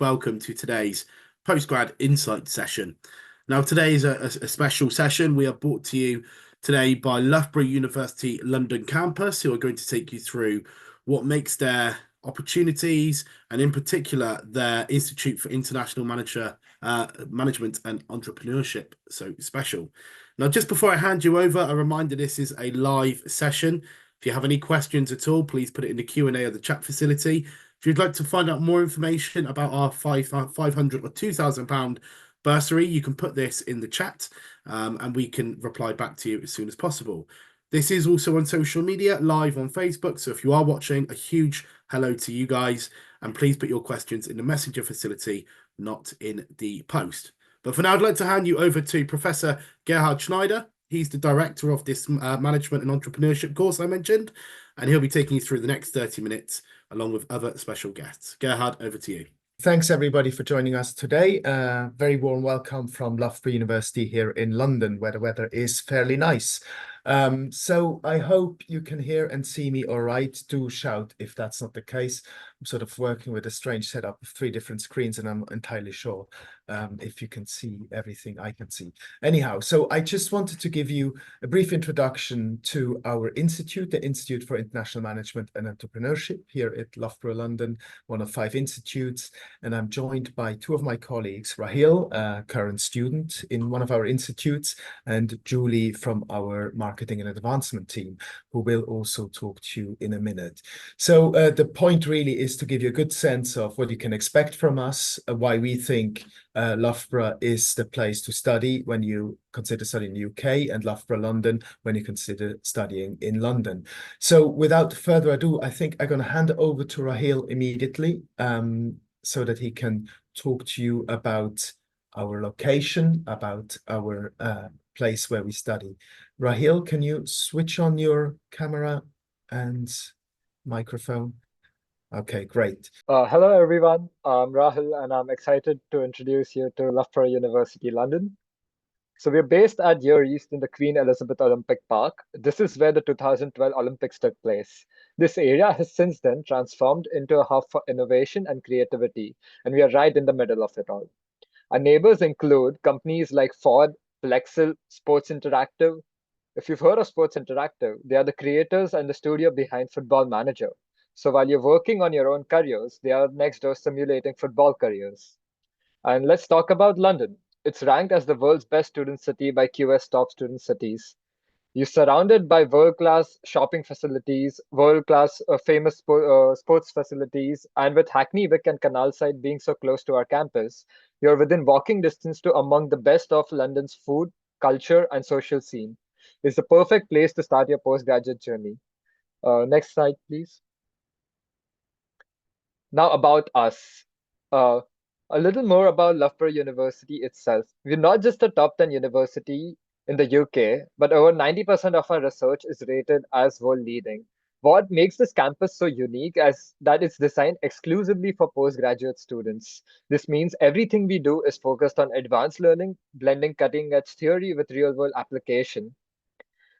welcome to today's Postgrad Insight session. Now, today is a special session. We are brought to you today by Loughborough University London campus, who are going to take you through what makes their opportunities and, in particular, their Institute for International Management and Entrepreneurship so special. Now, just before I hand you over, a reminder, this is a live session. If you have any questions at all, please put it in the Q&A or the chat facility. If you'd like to find out more information about our £500 or £2,000 bursary, you can put this in the chat and we can reply back to you as soon as possible. This is also on social media, live on Facebook. So if you are watching, a huge hello to you guys. And please put your questions in the messenger facility, not in the post. But for now, I'd like to hand you over to Professor Gerhard Schneider. He's the director of this management and entrepreneurship course I mentioned, and he'll be taking you through the next 30 minutes along with other special guests. Gerhard, over to you. Thanks, everybody, for joining us today. Very warm welcome from Loughborough University here in London, where the weather is fairly nice. So I hope you can hear and see me all right. Do shout if that's not the case. I'm sort of working with a strange setup of 3 different screens, and I'm entirely sure if you can see everything I can see. Anyhow, so I just wanted to give you a brief introduction to our institute, the Institute for International Management and Entrepreneurship here at Loughborough, London, one of 5 institutes. And I'm joined by 2 of my colleagues, Rahil, a current student in one of our institutes, and Julie from our marketing and advancement team, who will also talk to you in a minute. So the point really is to give you a good sense of what you can expect from us, why we think Loughborough is the place to study when you consider studying in the UK, and Loughborough London when you consider studying in London. So without further ado, I think I'm going to hand over to Rahil immediately so that he can talk to you about our location, about our place where we study. Rahil, can you switch on your camera and microphone? Okay, great. Hello, everyone. I'm Rahul, and I'm excited to introduce you to Loughborough University, London. So we're based at Year East in the Queen Elizabeth Olympic Park. This is where the 2012 Olympics took place. This area has since then transformed into a hub for innovation and creativity, and we are right in the middle of it all. Our neighbors include companies like Ford, Plexel, Sports Interactive. If you've heard of Sports Interactive, they are the creators and the studio behind Football Manager. So while you're working on your own careers, they are next door simulating football careers. And let's talk about London. It's ranked as the world's best student city by QS Top Student Cities. You're surrounded by world-class shopping facilities, world-class famous sports facilities, and with Hackney Wick and Canal Side being so close to our campus, you're within walking distance to among the best of London's food, culture, and social scene. It's the perfect place to start your postgraduate journey. Next slide, please. Now about us. A little more about Loughborough University itself. We're not just a top 10 university in the UK, but over 90% of our research is rated as world leading. What makes this campus so unique is that it's designed exclusively for postgraduate students. This means everything we do is focused on advanced learning, blending cutting-edge theory with real-world application.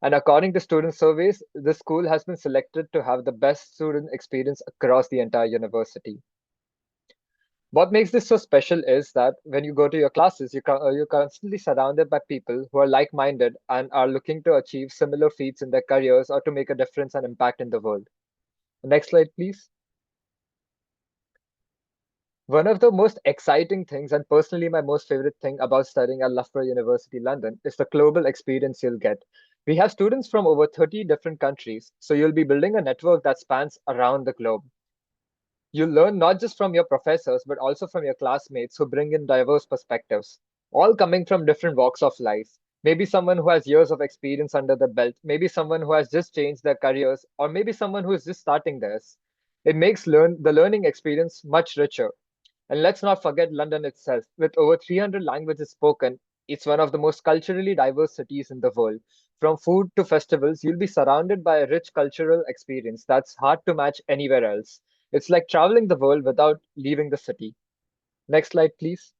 And according to student surveys, the school has been selected to have the best student experience across the entire university. What makes this so special is that when you go to your classes, you're constantly surrounded by people who are like-minded and are looking to achieve similar feats in their careers or to make a difference and impact in the world. Next slide, please. One of the most exciting things, and personally my most favorite thing about studying at Loughborough University London, is the global experience you'll get. We have students from over 30 different countries, so you'll be building a network that spans around the globe. You'll learn not just from your professors, but also from your classmates who bring in diverse perspectives, all coming from different walks of life. Maybe someone who has years of experience under the belt, maybe someone who has just changed their careers, or maybe someone who is just starting theirs. It makes the learning experience much richer. And let's not forget London itself. With over 300 languages spoken, it's one of the most culturally diverse cities in the world. From food to festivals, you'll be surrounded by a rich cultural experience that's hard to match anywhere else. It's like traveling the world without leaving the city. Next slide, please.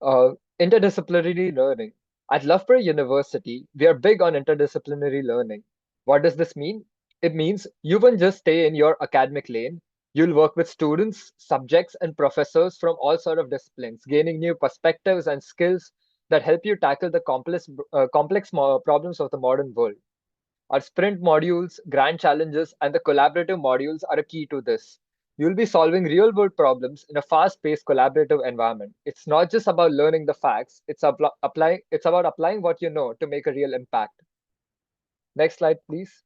Interdisciplinary learning. At Loughborough University, we are big on interdisciplinary learning. What does this mean? It means you won't just stay in your academic lane. You'll work with students, subjects, and professors from all sort of disciplines, gaining new perspectives and skills that help you tackle the complex problems of the modern world. Our sprint modules, grand challenges, and the collaborative modules are a key to this. You'll be solving real world problems in a fast paced collaborative environment. It's not just about learning the facts, it's about applying what you know to make a real impact. Next slide, please.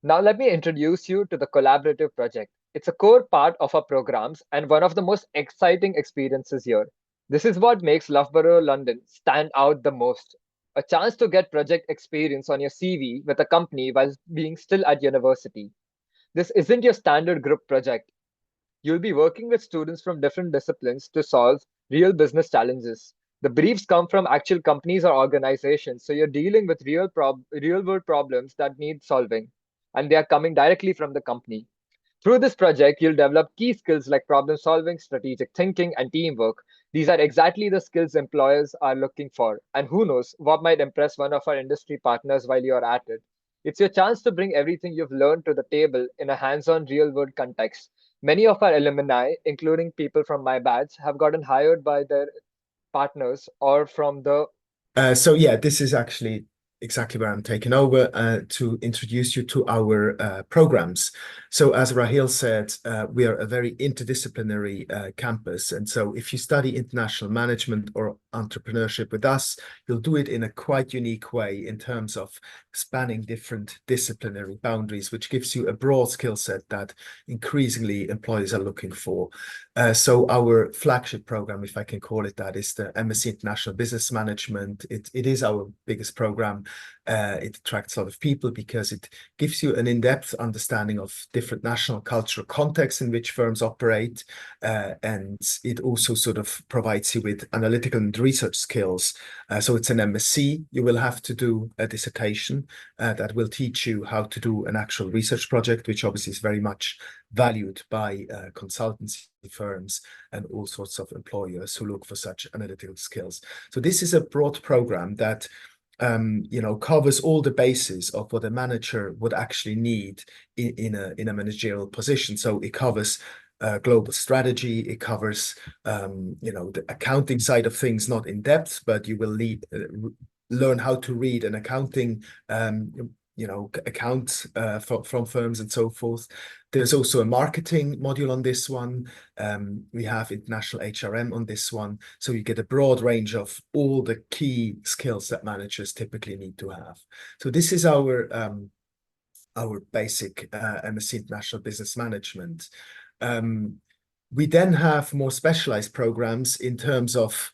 Now, let me introduce you to the collaborative project. It's a core part of our programs and one of the most exciting experiences here. This is what makes Loughborough London stand out the most. A chance to get project experience on your CV with a company while being still at university. This isn't your standard group project. You'll be working with students from different disciplines to solve real business challenges. The briefs come from actual companies or organizations, so you're dealing with real world problems that need solving, and they are coming directly from the company. Through this project, you'll develop key skills like problem solving, strategic thinking, and teamwork. These are exactly the skills employers are looking for, and who knows what might impress one of our industry partners while you're at it. It's your chance to bring everything you've learned to the table in a hands on, real world context. Many of our alumni, including people from my batch, have gotten hired by their partners or from the So yeah, this is actually exactly where I'm taking over to introduce you to our programs. So as Rahil said, we are a very interdisciplinary campus. And so if you study international management or entrepreneurship with us, you'll do it in a quite unique way in terms of spanning different disciplinary boundaries, which gives you a broad skill set that increasingly employers are looking for. So our flagship program, if I can call it that, is the MSc International Business Management. It is our biggest program. It attracts a lot of people because it gives you an in-depth understanding of different national cultural contexts in which firms operate. And it also sort of provides you with analytical and research skills. So it's an MSc. You will have to do a dissertation that will teach you how to do an actual research project, which obviously is very much valued by consultancy firms and all sorts of employers who look for such analytical skills. So this is a broad program that covers all the bases of what a manager would actually need in a managerial position. So it covers global strategy. It covers the accounting side of things, not in depth, but you will learn how to read an accounting account from firms and so forth. There's also a marketing module on this one. We have international HRM on this one. So you get a broad range of all the key skills that managers typically need to have. So this is our basic MSc International Business Management. We then have more specialized programs in terms of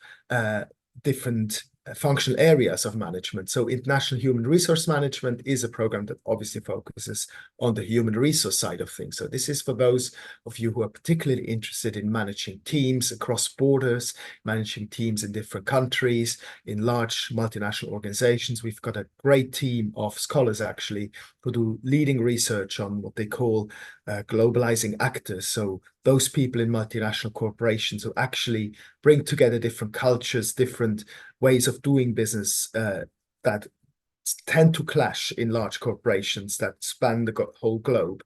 different functional areas of management. So International Human Resource Management is a program that obviously focuses on the human resource side of things. So this is for those of you who are particularly interested in managing teams across borders, managing teams in different countries, in large multinational organizations. We've got a great team of scholars actually who do leading research on what they call globalizing actors. So those people in multinational corporations who actually bring together different cultures, different ways of doing business that tend to clash in large corporations that span the whole globe.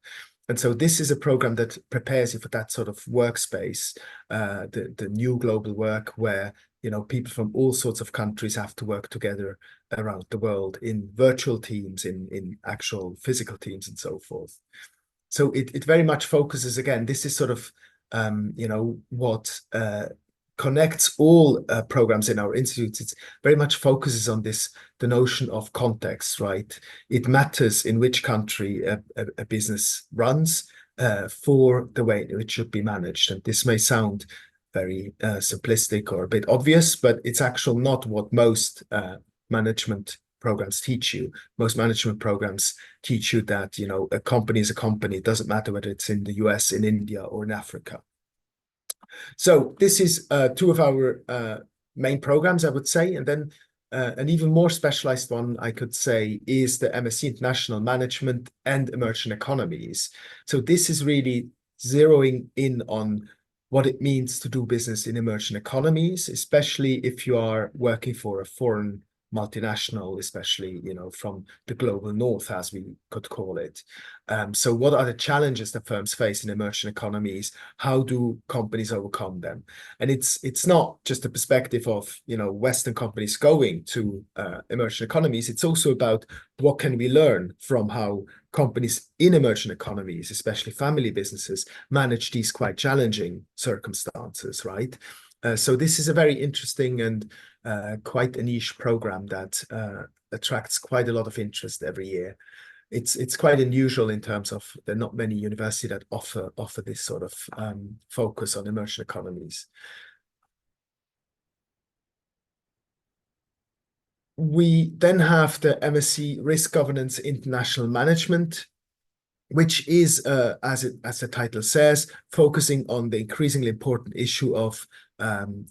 And so this is a program that prepares you for that sort of workspace, the new global work where people from all sorts of countries have to work together around the world in virtual teams, in actual physical teams, and so forth. So it very much focuses, again, this is sort of what connects all programs in our institutes. It very much focuses on the notion of context, right? It matters in which country a business runs for the way it should be managed. And this may sound very simplistic or a bit obvious, but it's actually not what most management programs teach you. Most management programs teach you that, a company is a company. It doesn't matter whether it's in the US, in India, or in Africa. So this is two of our main programs, I would say. And then an even more specialized one, I could say, is the MSc International Management and Emerging Economies. So this is really zeroing in on what it means to do business in emerging economies, especially if you are working for a foreign multinational, especially, you know, from the global north, as we could call it. So what are the challenges that firms face in emerging economies? How do companies overcome them? And it's not just a perspective of, you know, Western companies going to emerging economies. It's also about what can we learn from how companies in emerging economies, especially family businesses, manage these quite challenging circumstances, right? So this is a very interesting and quite a niche program that attracts quite a lot of interest every year. It's quite unusual in terms of there are not many universities that offer this sort of focus on emerging economies. We then have the MSc Risk Governance International Management, which is, as the title says, focusing on the increasingly important issue of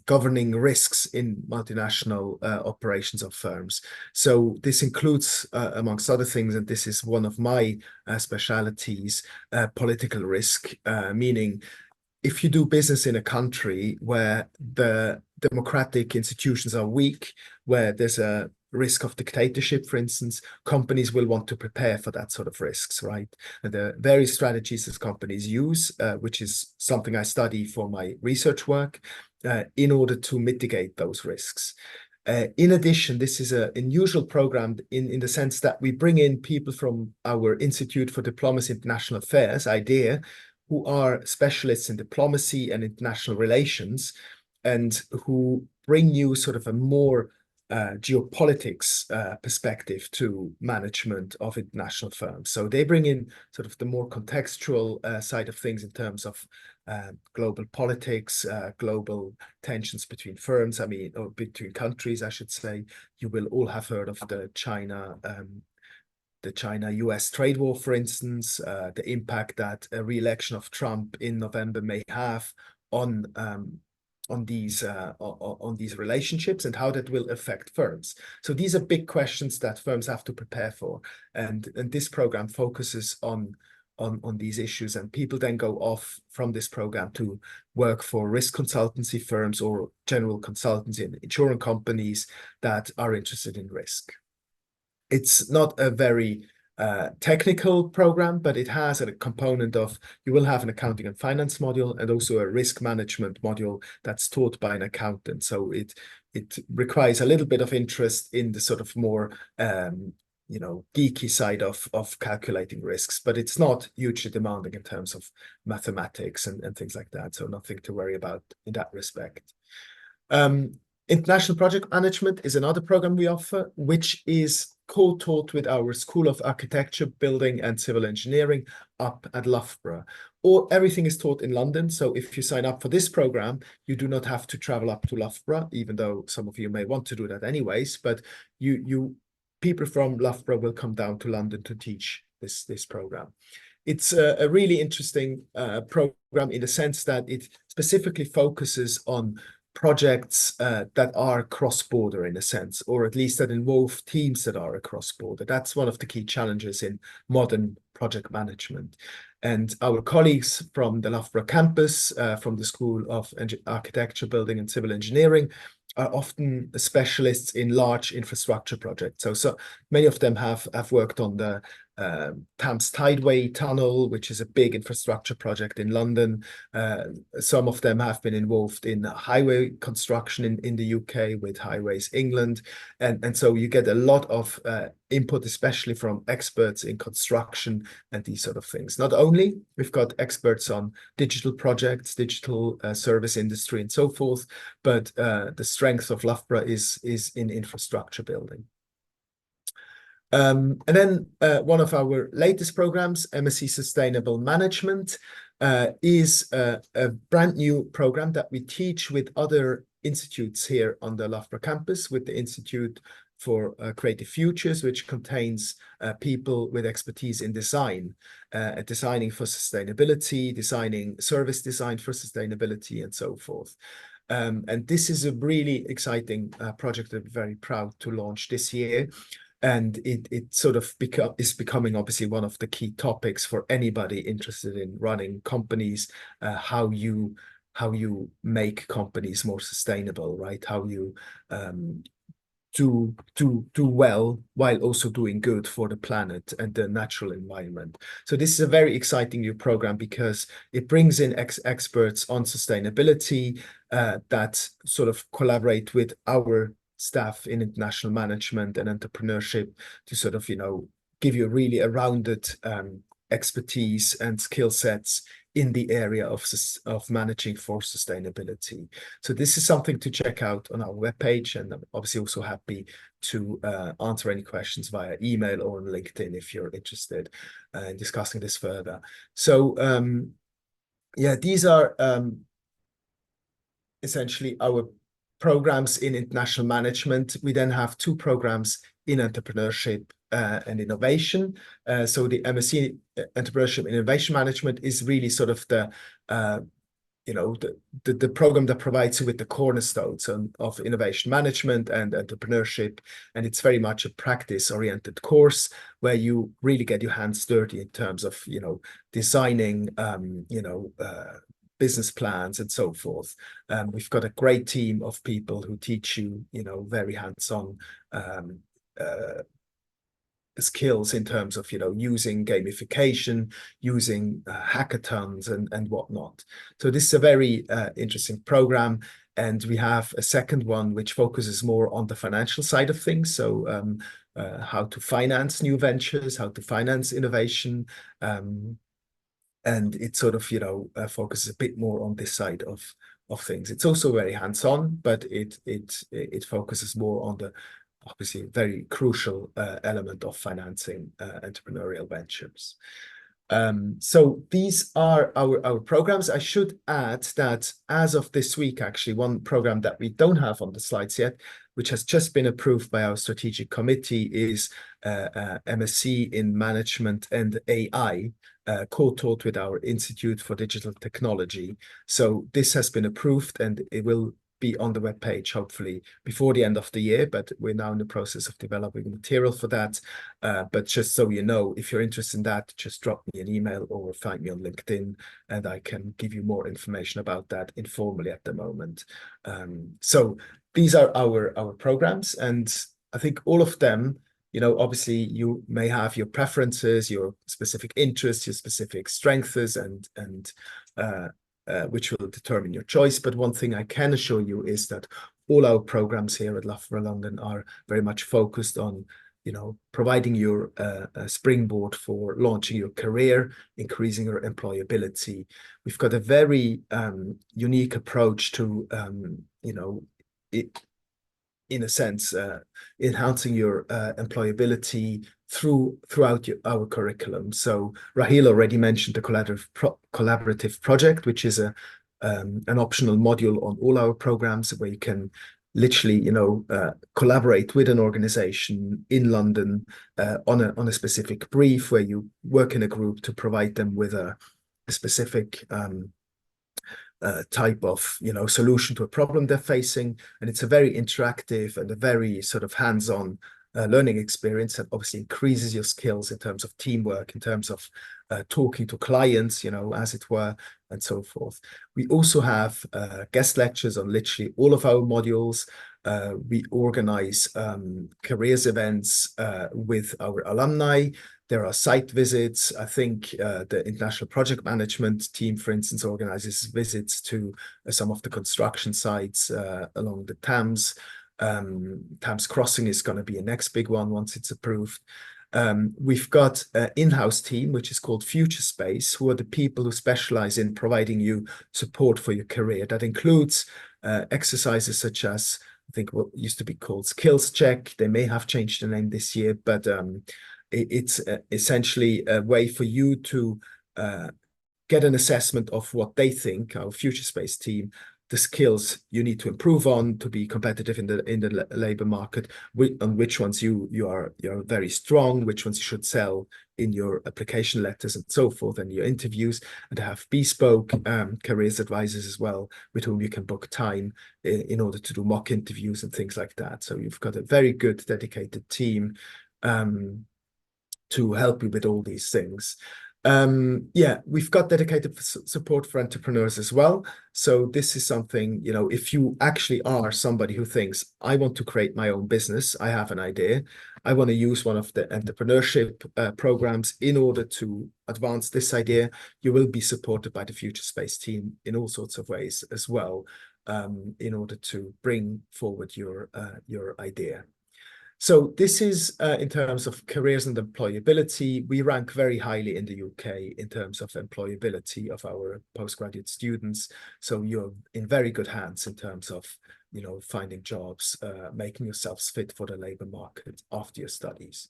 governing risks in multinational operations of firms. So this includes, amongst other things, and this is one of my specialities, political risk, meaning if you do business in a country where the democratic institutions are weak, where there's a risk of dictatorship, for instance, companies will want to prepare for that sort of risks, right? And the various strategies that companies use, which is something I study for my research work, in order to mitigate those risks. In addition, this is an unusual program in the sense that we bring in people from our Institute for Diplomacy and International Affairs, IDEA, who are specialists in diplomacy and international relations, and who bring you sort of a more geopolitics perspective to management of international firms. So they bring in sort of the more contextual side of things in terms of global politics, global tensions between firms, I mean, or between countries, I should say. You will all have heard of the China-US trade war, for instance, the impact that a re-election of Trump in November may have on these relationships and how that will affect firms. So these are big questions that firms have to prepare for, and this program focuses on these issues, and people then go off from this program to work for risk consultancy firms or general consultancy and insurance companies that are interested in risk. It's not a very technical program, but it has a component of, you will have an accounting and finance module and also a risk management module that's taught by an accountant. So it requires a little bit of interest in the sort of more geeky side of calculating risks, but it's not hugely demanding in terms of mathematics and things like that. So nothing to worry about in that respect. International Project Management is another program we offer, which is co-taught with our School of Architecture, Building and Civil Engineering up at Loughborough. Or everything is taught in London. So if you sign up for this program, you do not have to travel up to Loughborough, even though some of you may want to do that anyways. But people from Loughborough will come down to London to teach this program. It's a really interesting program in the sense that it specifically focuses on projects that are cross-border in a sense, or at least that involve teams that are cross-border. That's one of the key challenges in modern project management. And our colleagues from the Loughborough campus, from the School of Architecture, Building and Civil Engineering, are often specialists in large infrastructure projects. So many of them have worked on the Thames Tideway Tunnel, which is a big infrastructure project in London. Some of them have been involved in highway construction in the UK with Highways England. And so you get a lot of input, especially from experts in construction and these sort of things. Not only, we've got experts on digital projects, digital service industry and so forth, but the strength of Loughborough is in infrastructure building. And then one of our latest programs, MSc Sustainable Management, is a brand new program that we teach with other institutes here on the Loughborough campus, with the Institute for Creative Futures, which contains people with expertise in design, designing for sustainability, designing service design for sustainability, and so forth. And this is a really exciting project that we're very proud to launch this year. And it sort of is becoming obviously one of the key topics for anybody interested in running companies, how you make companies more sustainable, right? How you do well while also doing good for the planet and the natural environment. So this is a very exciting new program because it brings in experts on sustainability that sort of collaborate with our staff in international management and entrepreneurship to sort of, give you really a rounded expertise and skill sets in the area of managing for sustainability. So this is something to check out on our webpage, and I'm obviously also happy to answer any questions via email or on LinkedIn if you're interested in discussing this further. So yeah, these are essentially our programs in international management. We then have 2 programs in entrepreneurship and innovation. So the MSc Entrepreneurship and Innovation Management is really sort of the program that provides you with the cornerstones of innovation management and entrepreneurship. And it's very much a practice-oriented course where you really get your hands dirty in terms of, designing, business plans and so forth. We've got a great team of people who teach you, very hands-on skills in terms of, using gamification, using hackathons and whatnot. So this is a very interesting program. And we have a second one which focuses more on the financial side of things. So how to finance new ventures, how to finance innovation. And it sort of, focuses a bit more on this side of things. It's also very hands-on, but it focuses more on the obviously very crucial element of financing entrepreneurial ventures. So these are our programs. I should add that as of this week, actually, one program that we don't have on the slides yet, which has just been approved by our strategic committee, is MSc in Management and AI, co-taught with our Institute for Digital Technology. So this has been approved and it will be on the webpage hopefully before the end of the year, but we're now in the process of developing material for that. But just so you know, if you're interested in that, just drop me an email or find me on LinkedIn and I can give you more information about that informally at the moment. So these are our programs, and I think all of them, obviously you may have your preferences, your specific interests, your specific strengths, and which will determine your choice. But one thing I can assure you is that all our programs here at Loughborough London are very much focused on, providing your a springboard for launching your career, increasing your employability. We've got a very unique approach to, in a sense, enhancing your employability throughout our curriculum. So Rahil already mentioned the collaborative project, which is an optional module on all our programs where you can literally, collaborate with an organization in London on a specific brief, where you work in a group to provide them with a specific type of solution to a problem they're facing. And it's a very interactive and a very sort of hands-on learning experience that obviously increases your skills in terms of teamwork, in terms of talking to clients, as it were, and so forth. We also have guest lectures on literally all of our modules. We organize careers events with our alumni. There are site visits. I think the International Project Management team, for instance, organizes visits to some of the construction sites along the Thames. Thames Crossing is going to be a next big one once it's approved. We've got an in-house team, which is called Future Space, who are the people who specialize in providing you support for your career. That includes exercises such as, I think, what used to be called Skills Check. They may have changed the name this year, but it's essentially a way for you to get an assessment of what they think, our Future Space team, the skills you need to improve on to be competitive in the labor market, on which ones you're very strong, which ones you should sell in your application letters and so forth, and your interviews. And to have bespoke careers advisors as well, with whom you can book time in order to do mock interviews and things like that. So you've got a very good dedicated team to help you with all these things. Yeah, we've got dedicated support for entrepreneurs as well. So this is something, if you actually are somebody who thinks, I want to create my own business, I have an idea, I want to use one of the entrepreneurship programs in order to advance this idea, you will be supported by the Future Space team in all sorts of ways as well, in order to bring forward your idea. So this is in terms of careers and employability. We rank very highly in the UK in terms of employability of our postgraduate students. So you're in very good hands in terms of, finding jobs, making yourselves fit for the labour market after your studies.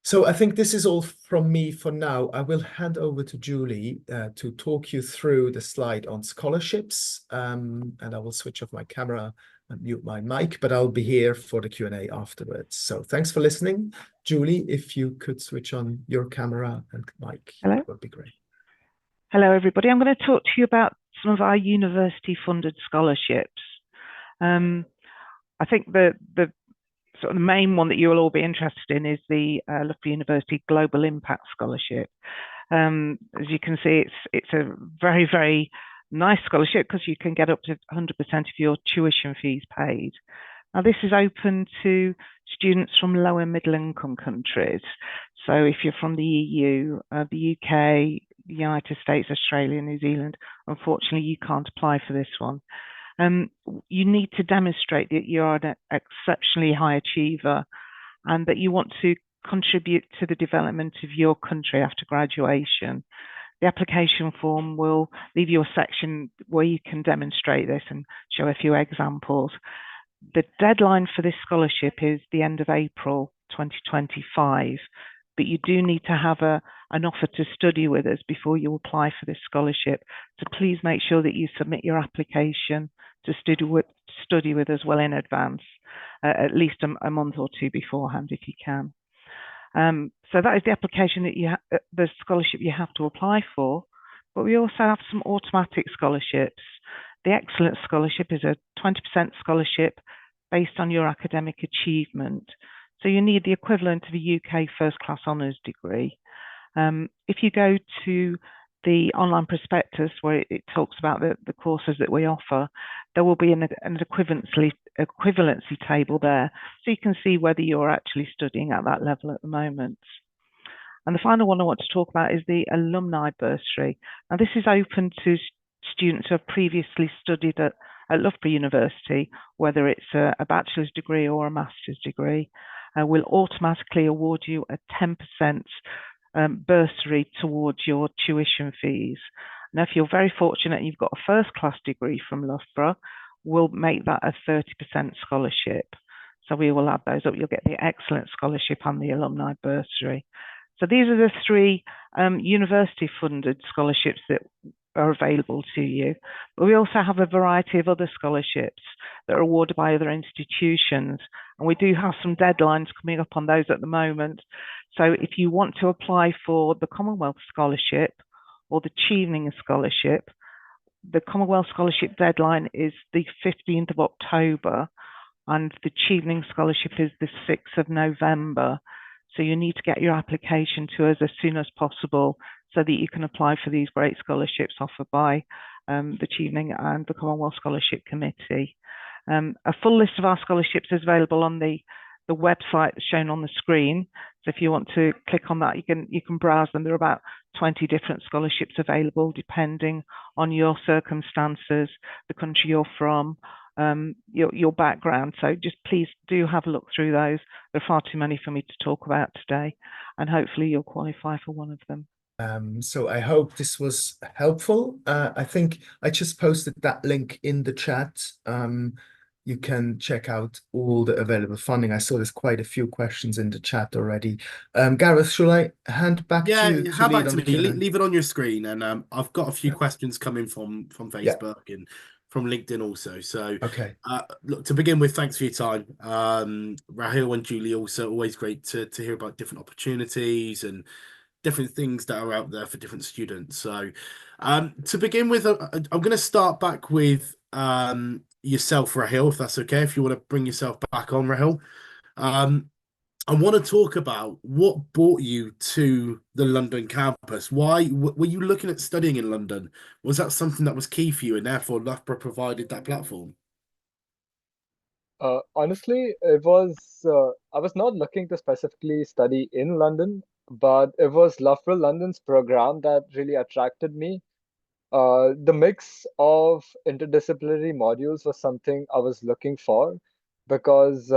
So I think this is all from me for now. I will hand over to Julie to talk you through the slide on scholarships, and I will switch off my camera and mute my mic, but I'll be here for the Q&A afterwards. So thanks for listening. Julie, if you could switch on your camera and mic, Hello. that would be great. Hello, everybody. I'm going to talk to you about some of our university-funded scholarships. I think the sort of the main one that you will all be interested in is the Loughborough University Global Impact Scholarship. As you can see, it's a very, very nice scholarship because you can get up to 100% of your tuition fees paid. Now, this is open to students from low and middle income countries. So if you're from the EU, the UK, the United States, Australia, New Zealand, unfortunately, you can't apply for this one. You need to demonstrate that you're an exceptionally high achiever and that you want to contribute to the development of your country after graduation. The application form will leave you a section where you can demonstrate this and show a few examples. The deadline for this scholarship is the end of April 2025, but you do need to have an offer to study with us before you apply for this scholarship. So please make sure that you submit your application to study with us well in advance, at least a month or two beforehand if you can. So that is the application that the scholarship you have to apply for, but we also have some automatic scholarships. The Excellence Scholarship is a 20% scholarship based on your academic achievement. So you need the equivalent of a UK first class honours degree. If you go to the online prospectus where it talks about the courses that we offer, there will be an equivalency table there, so you can see whether you're actually studying at that level at the moment. And the final one I want to talk about is the alumni bursary. Now, this is open to students who have previously studied at Loughborough University, whether it's a bachelor's degree or a master's degree. We'll automatically award you a 10% bursary towards your tuition fees. Now, if you're very fortunate and you've got a first class degree from Loughborough, we'll make that a 30% scholarship. So we will add those up. You'll get the Excellent Scholarship and the Alumni Bursary. So these are the three university funded scholarships that are available to you. But we also have a variety of other scholarships that are awarded by other institutions. And we do have some deadlines coming up on those at the moment. So if you want to apply for the Commonwealth Scholarship or the Chevening Scholarship, the Commonwealth Scholarship deadline is the 15th of October and the Chevening Scholarship is the 6th of November. So you need to get your application to us as soon as possible so that you can apply for these great scholarships offered by the Chevening and the Commonwealth Scholarship Committee. A full list of our scholarships is available on the website shown on the screen. So if you want to click on that, you can browse them. There are about 20 different scholarships available depending on your circumstances, the country you're from, your background. So just please do have a look through those. There are far too many for me to talk about today, and hopefully you'll qualify for one of them. So I hope this was helpful. I think I just posted that link in the chat. You can check out all the available funding. I saw there's quite a few questions in the chat already. Gareth, shall I hand back to you? Yeah, hand back to me. Leave it on your screen. And I've got a few questions coming from Facebook and from LinkedIn also. So, okay. Look, to begin with, thanks for your time. Rahul and Julie, also always great to hear about different opportunities and different things that are out there for different students. So, to begin with, I'm going to start back with yourself, Rahul, if that's okay. If you want to bring yourself back on, Rahul. I want to talk about what brought you to the London campus. Why were you looking at studying in London? Was that something that was key for you, and therefore Loughborough provided that platform? Honestly, I was not looking to specifically study in London, but it was Loughborough London's program that really attracted me. The mix of interdisciplinary modules was something I was looking for because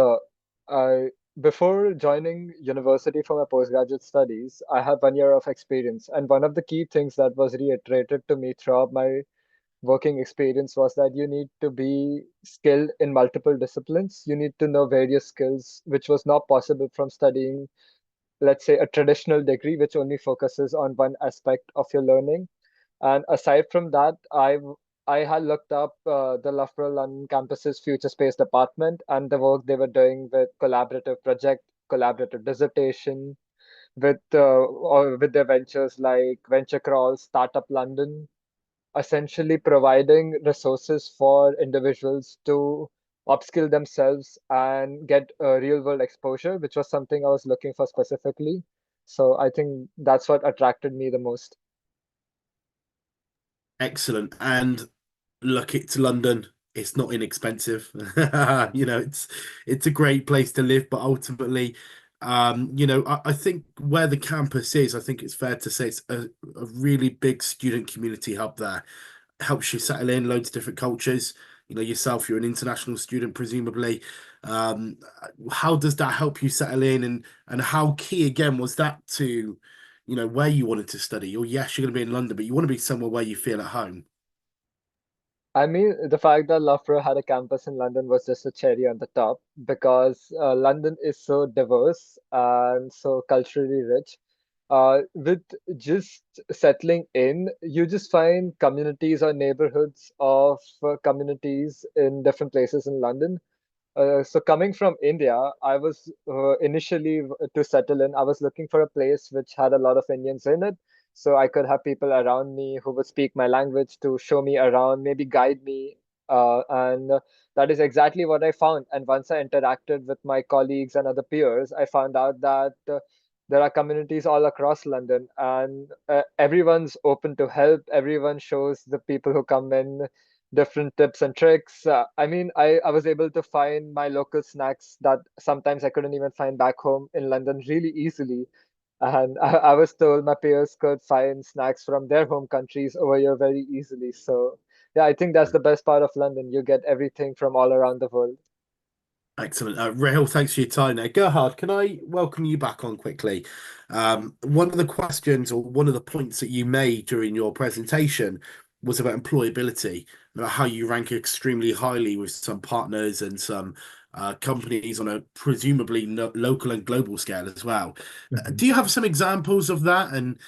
I before joining university for my postgraduate studies, I had 1 year of experience, and one of the key things that was reiterated to me throughout my working experience was that you need to be skilled in multiple disciplines. You need to know various skills, which was not possible from studying, let's say, a traditional degree, which only focuses on one aspect of your learning. And aside from that, I had looked up the Loughborough London campus's future space department and the work they were doing with collaborative project, collaborative dissertation, or with their ventures like Venture Crawl, Startup London, essentially providing resources for individuals to upskill themselves and get real world exposure, which was something I was looking for specifically. So I think that's what attracted me the most. Excellent. And look, it's London. It's not inexpensive. It's a great place to live, but ultimately, I think where the campus is, I think it's fair to say it's a really big student community hub there. Helps you settle in loads of different cultures. Yourself, you're an international student, presumably. Um, how does that help you settle in, and how key again was that to, where you wanted to study? Or yes, you're going to be in London, but you want to be somewhere where you feel at home. I mean, the fact that Loughborough had a campus in London was just a cherry on the top because London is so diverse and so culturally rich. With just settling in, you just find communities or neighborhoods of communities in different places in London. So coming from India, I was initially to settle in. I was looking for a place which had a lot of Indians in it, so I could have people around me who would speak my language to show me around, maybe guide me, and that is exactly what I found. And once I interacted with my colleagues and other peers, I found out that there are communities all across London, and everyone's open to help. Everyone shows the people who come in different tips and tricks. I mean, I was able to find my local snacks that sometimes I couldn't even find back home in London really easily. And I was told my peers could find snacks from their home countries over here very easily. So, yeah, I think that's the best part of London. You get everything from all around the world. Excellent. Rahul, thanks for your time there. Gerhard, can I welcome you back on quickly? One of the questions or one of the points that you made during your presentation was about employability, about how you rank extremely highly with some partners and some companies on a presumably local and global scale as well. Mhm. Do you have some examples of that? And,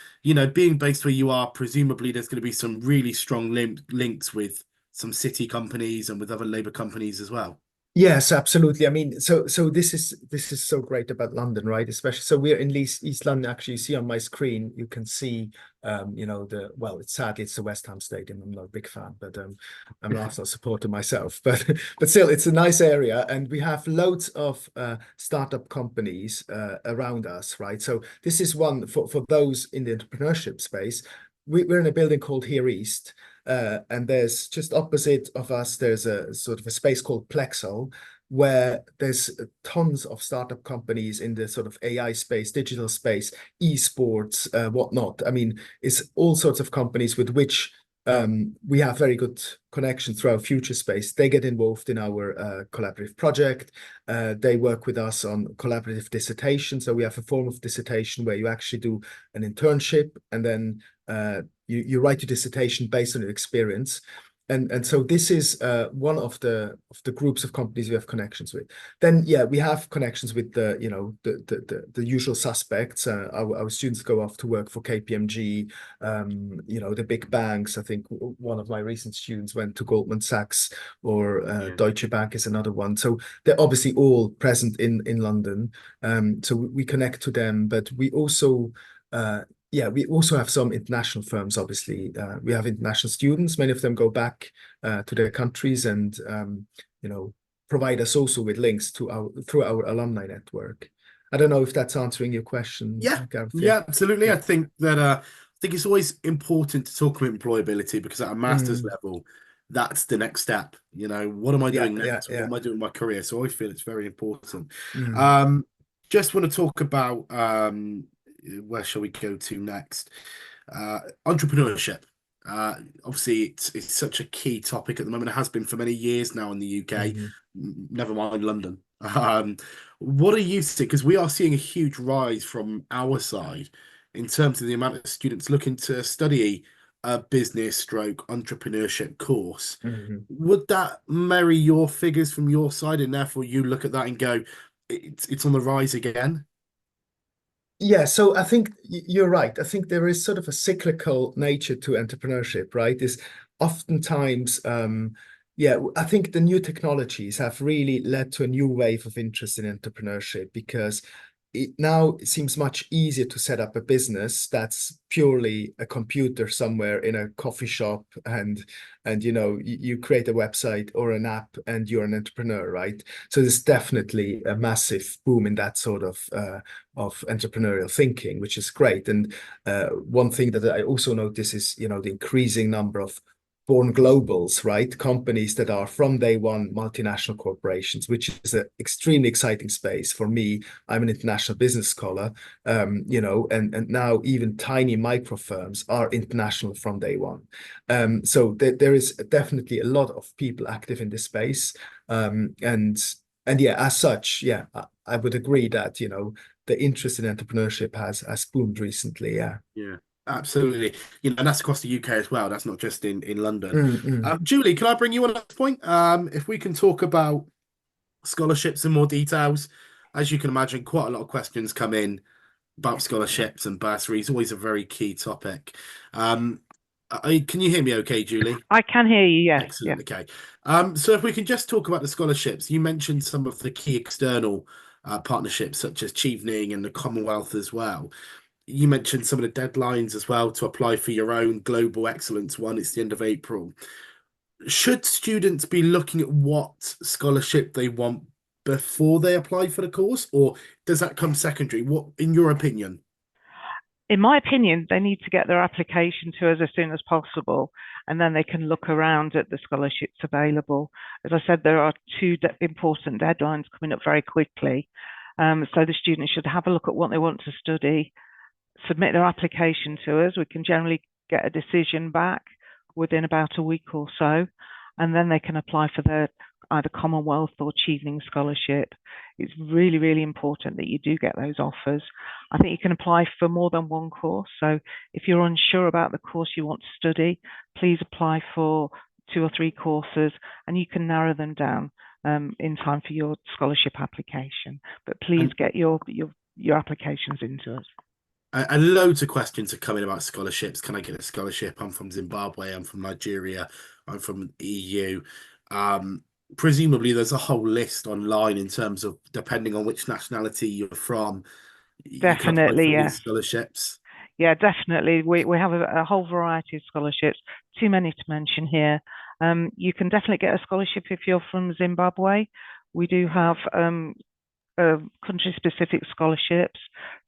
being based where you are, presumably there's going to be some really strong links with some city companies and with other Labour companies as well. Yes, absolutely. I mean, so this is so great about London, right? Especially so we're in East London. Actually, you see on my screen, you can see, it's sadly it's the West Ham Stadium. I'm not a big fan, but I'm an Arsenal supporter myself. But still, it's a nice area, and we have loads of startup companies around us, right? So this is one for those in the entrepreneurship space. We're in a building called Here East. And there's just opposite of us, there's a sort of a space called Plexel, where there's tons of startup companies in the sort of AI space, digital space, esports, whatnot. I mean, it's all sorts of companies with which we have very good connection through our future space. They get involved in our collaborative project. They work with us on collaborative dissertation. So we have a form of dissertation where you actually do an internship and then you write your dissertation based on your experience. And so this is one of the groups of companies we have connections with. Then we have connections with the usual suspects. Our students go off to work for KPMG, the big banks. I think one of my recent students went to Goldman Sachs, or Deutsche Bank is another one. So they're obviously all present in London. So we connect to them, but we also we also have some international firms, obviously. We have international students. Many of them go back to their countries and, provide us also with links to through our alumni network. I don't know if that's answering your question, Yeah, Gareth. yeah, absolutely. Yeah. I think that I think it's always important to talk about employability because at a master's level, that's the next step. You know, what am I Yeah, doing yeah, next? What yeah. am I doing in my career? So I feel it's very important. Mm. Just want to talk about where shall we go to next? Entrepreneurship. Obviously, it's such a key topic at the moment. It has been for many years now in the UK. Mhm. Never mind London. What do you think? Because we are seeing a huge rise from our side in terms of the amount of students looking to study a business stroke entrepreneurship course. Mhm. Would that marry your figures from your side, and therefore you look at that and go, it's on the rise again? Yeah, so I think you're right. I think there is sort of a cyclical nature to entrepreneurship, right? Is oftentimes, yeah, I think the new technologies have really led to a new wave of interest in entrepreneurship because it seems much easier to set up a business that's purely a computer somewhere in a coffee shop, and you create a website or an app and you're an entrepreneur, right? So there's definitely a massive boom in that sort of entrepreneurial thinking, which is great. And one thing that I also notice is, the increasing number of born globals, right? Companies that are from day one multinational corporations, which is an extremely exciting space for me. I'm an international business scholar, and now even tiny micro firms are international from day one. So there is definitely a lot of people active in this space, and yeah, as such, yeah, I would agree that the interest in entrepreneurship has boomed recently. Yeah. Yeah, absolutely. And that's across the UK as well. That's not just in London. Mm. Julie, can I bring you on at this point? If we can talk about scholarships in more details. As you can imagine, quite a lot of questions come in about scholarships and bursaries. Always a very key topic. Can you hear me okay, Julie? I can hear you, yes. Yeah. Excellent. Okay. So if we can just talk about the scholarships, you mentioned some of the key external partnerships such as Chevening and the Commonwealth as well. You mentioned some of the deadlines as well to apply for your own Global Excellence one. It's the end of April. Should students be looking at what scholarship they want before they apply for the course, or does that come secondary? What, in your opinion? In my opinion, they need to get their application to us as soon as possible, and then they can look around at the scholarships available. As I said, there are two important deadlines coming up very quickly. So the students should have a look at what they want to study, submit their application to us. We can generally get a decision back within about a week or so, and then they can apply for their either Commonwealth or Chevening scholarship. It's really, really important that you do get those offers. I think you can apply for more than one course. So if you're unsure about the course you want to study, please apply for 2 or 3 courses, and you can narrow them down in time for your scholarship application. But please get your applications into us. And loads of questions are coming about scholarships. Can I get a scholarship? I'm from Zimbabwe. I'm from Nigeria. I'm from EU. Presumably, there's a whole list online in terms of depending on which nationality you're from, you can apply Definitely, for yeah. these scholarships. Yeah, definitely. We have a whole variety of scholarships. Too many to mention here. You can definitely get a scholarship if you're from Zimbabwe. We do have country-specific scholarships.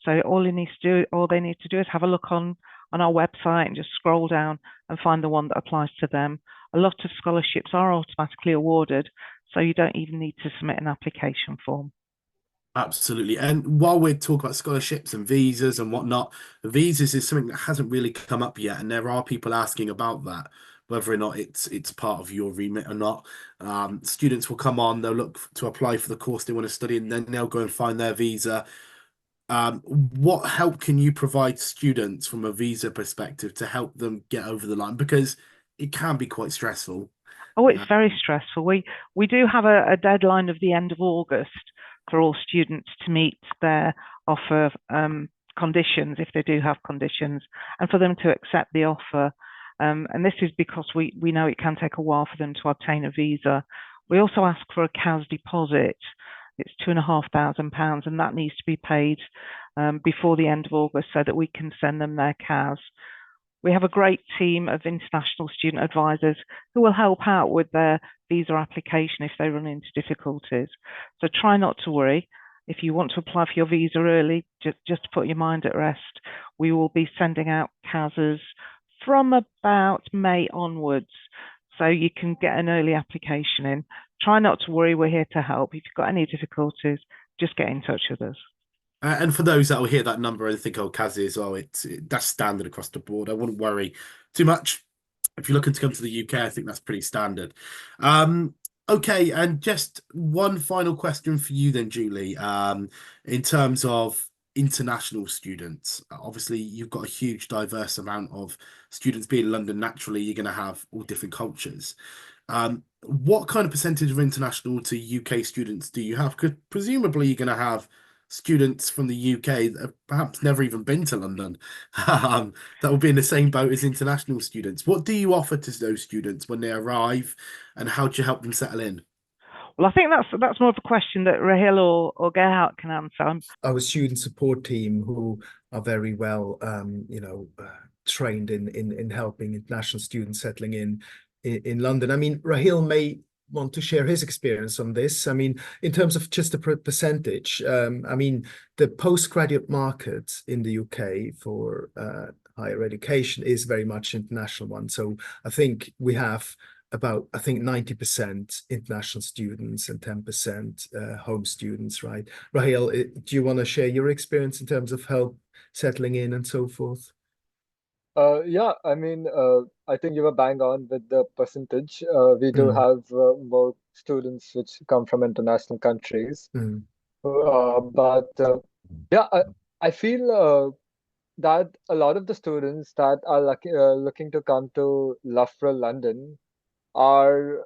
So all they need to do is have a look on our website and just scroll down and find the one that applies to them. A lot of scholarships are automatically awarded, so you don't even need to submit an application form. Absolutely. And while we're talking about scholarships and visas and whatnot, visas is something that hasn't really come up yet, and there are people asking about that, whether or not it's part of your remit or not. Students will come on, they'll look to apply for the course they want to study, and then they'll go and find their visa. What help can you provide students from a visa perspective to help them get over the line? Because it can be quite stressful. Oh, it's very stressful. We do have a deadline of the end of August for all students to meet their offer conditions, if they do have conditions, and for them to accept the offer. And this is because we know it can take a while for them to obtain a visa. We also ask for a CAS deposit. It's £2,500, and that needs to be paid before the end of August so that we can send them their CAS. We have a great team of international student advisors who will help out with their visa application if they run into difficulties. So try not to worry. if you want to apply for your visa early, just to put your mind at rest, we will be sending out CASs from about May onwards. So you can get an early application in. Try not to worry, we're here to help. If you've got any difficulties, just get in touch with us. And for those that will hear that number and think, oh, Kazi as well, that's standard across the board. I wouldn't worry too much. If you're looking to come to the UK, I think that's pretty standard. Okay, and just one final question for you then, Julie. In terms of international students, obviously you've got a huge diverse amount of students being in London. Naturally, you're going to have all different cultures. What kind of percentage of international to UK students do you have? Because presumably you're going to have students from the UK that have perhaps never even been to London, that will be in the same boat as international students. What do you offer to those students when they arrive, and how do you help them settle in? Well, I think that's more of a question that Rahil or Gerhard can answer. Our student support team, who are very well, trained in helping international students settling in London. I mean, Rahil may want to share his experience on this. I mean, in terms of just the percentage, I mean, the postgraduate market in the UK for higher education is very much international one. So I think we have about, 90% international students and 10% home students, right? Rahil, do you want to share your experience in terms of help settling in and so forth? Yeah, I mean, I think you were bang on with the percentage. We do have more students which come from international countries. But yeah, I feel that a lot of the students that are looking to come to Loughborough, London, are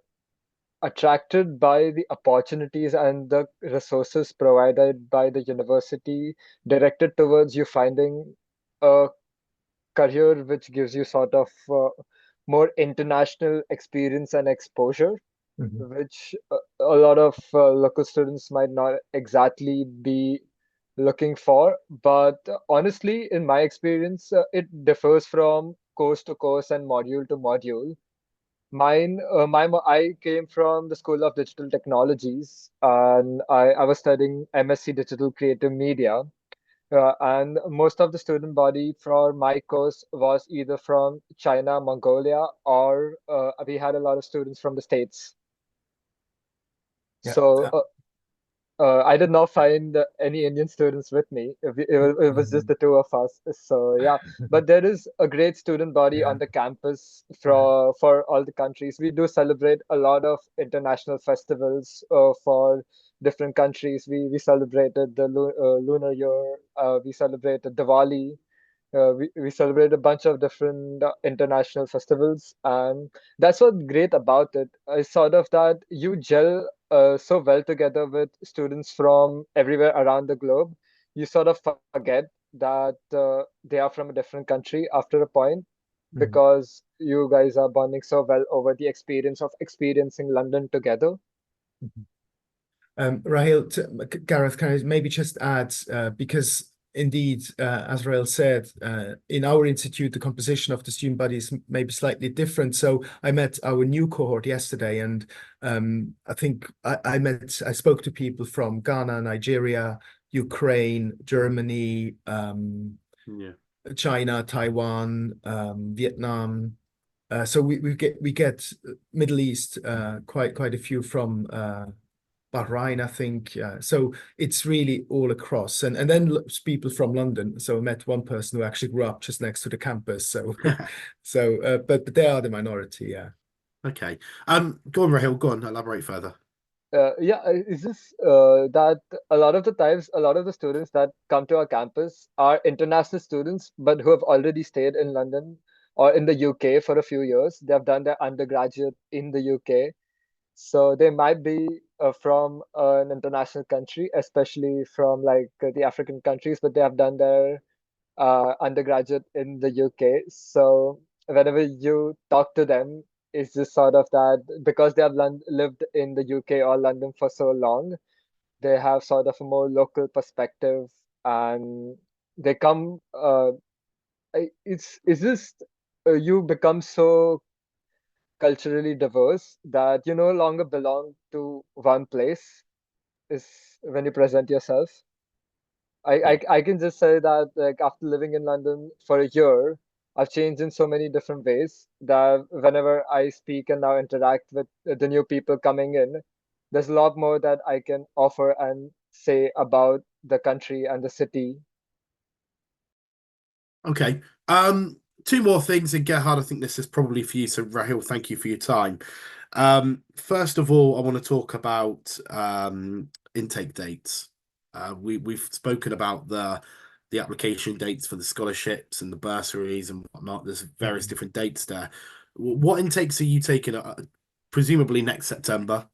attracted by the opportunities and the resources provided by the university, directed towards you finding a career which gives you sort of more international experience and exposure, which a lot of local students might not exactly be looking for. But honestly, in my experience, it differs from course to course and module to module. I came from the School of Digital Technologies, and I was studying MSc Digital Creative Media. And most of the student body for my course was either from China, Mongolia, or we had a lot of students from the States. Yeah. So I did not find any Indian students with me. It was just the two of us. So yeah, but there is a great student body on the campus for all the countries. We do celebrate a lot of international festivals for different countries. We celebrated the Lunar Year. We celebrated Diwali. We celebrate a bunch of different international festivals, and that's what's great about it. Is sort of that you gel so well together with students from everywhere around the globe. You sort of forget that they are from a different country after a point, because you guys are bonding so well over the experience of experiencing London together. Rahil, Gareth, can I maybe just add, because indeed, as Rahil said, in our institute, the composition of the student body is maybe slightly different. So I met our new cohort yesterday, and I think I spoke to people from Ghana, Nigeria, Ukraine, Germany, China, Taiwan, Vietnam. So we get Middle East, quite a few from Bahrain, I think. So it's really all across, and then people from London. So I met one person who actually grew up just next to the campus. So but they are the minority. Yeah. Okay. Go on, Rahil. Go on. Elaborate further. Yeah, is this that a lot of the times, a lot of the students that come to our campus are international students, but who have already stayed in London or in the UK for a few years. They have done their undergraduate in the UK. So they might be from an international country, especially from like the African countries, but they have done their undergraduate in the UK. So whenever you talk to them, it's just sort of that because they have lived in the UK or London for so long, they have sort of a more local perspective, and they come. It's just you become so culturally diverse that you no longer belong to one place. is when you present yourself. I can just say that like after living in London for a year, I've changed in so many different ways that whenever I speak and now interact with the new people coming in, there's a lot more that I can offer and say about the country and the city. Okay. Two more things, and Gerhard, I think this is probably for you. So Rahil, thank you for your time. First of all, I want to talk about intake dates. We've spoken about the application dates for the scholarships and the bursaries and whatnot. There's various different dates there. What intakes are you taking? Presumably next September.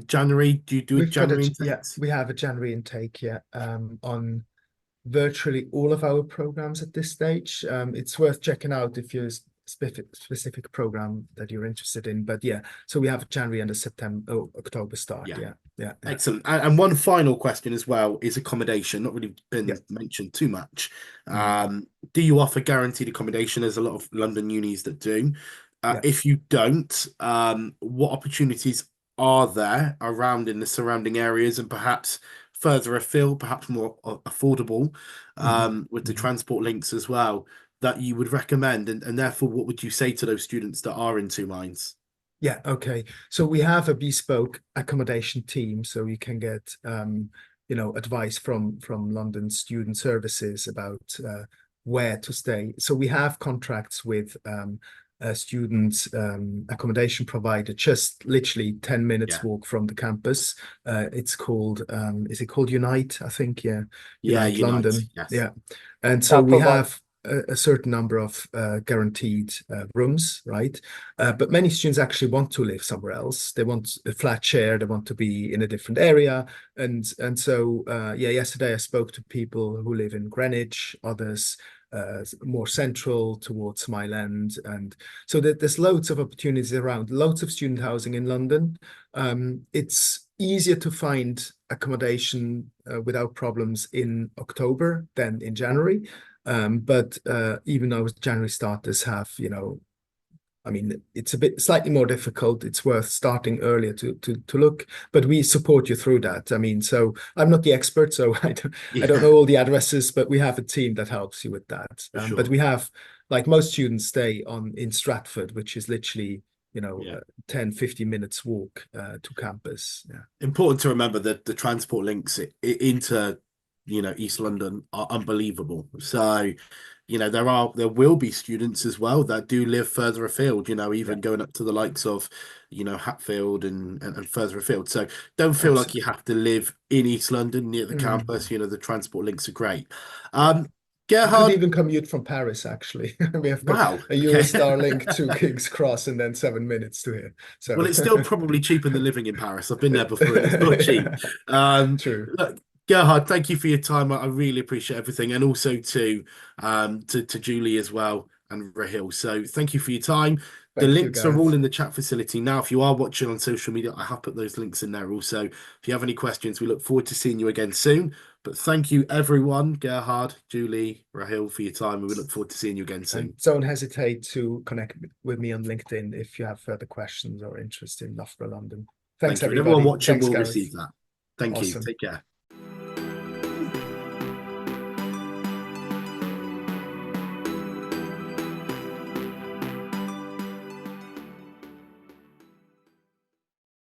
January. Do you do a January intake? We have a January intake, on virtually all of our programs at this stage. It's worth checking out if you're specific program that you're interested in. But yeah, so we have a January and a October start. Yeah. Excellent. And one final question as well is accommodation. Not really been mentioned too much. Do you offer guaranteed accommodation? There's a lot of London unis that do. If you don't, what opportunities are there around in the surrounding areas and perhaps further afield, perhaps more affordable, with the transport links as well, that you would recommend? And therefore, what would you say to those students that are in Two Mines? Yeah, okay. So we have a bespoke accommodation team, so you can get advice from London Student Services about where to stay. So we have contracts with a student accommodation provider, just literally 10 minutes walk from the campus. It's called, is it called Unite? I think, Unite London. Yes. Yeah. And so we have a certain number of guaranteed rooms, right? But many students actually want to live somewhere else. They want a flat share. They want to be in a different area. And so, yesterday I spoke to people who live in Greenwich, others more central towards Mile End. And so there's loads of opportunities around, loads of student housing in London. It's easier to find accommodation without problems in October than in January. But even though January starters have, I mean, it's a bit slightly more difficult. It's worth starting earlier to look, but we support you through that. I mean, so I'm not the expert, so I don't know all the addresses, but we have a team that helps you with that. Sure. But we have, like most students stay in Stratford, which is literally 10-15 minutes walk to campus. Important to remember that the transport links into East London are unbelievable. So there will be students as well that do live further afield, even going up to the likes of Hatfield and further afield. So don't feel like you have to live in East London near the campus. The transport links are great. Gerhard, you could even commute from Paris, actually. We have got a Eurostar link to King's Cross and then 7 minutes to here. So well, it's still probably cheaper than living in Paris. I've been there before. It's not cheap. True. Look, Gerhard, thank you for your time. I really appreciate everything, and also to Julie as well and Rahil. So thank you for your time. The links are all in the chat facility now. If you are watching on social media, I have put those links in there also. If you have any questions, we look forward to seeing you again soon. But thank you, everyone, Gerhard, Julie, Rahil, for your time, and we look forward to seeing you again soon. And don't hesitate to connect with me on LinkedIn if you have further questions or interest in Loughborough, London. Thanks, everybody. Everyone watching will Gareth. receive that. Thank you. Take care.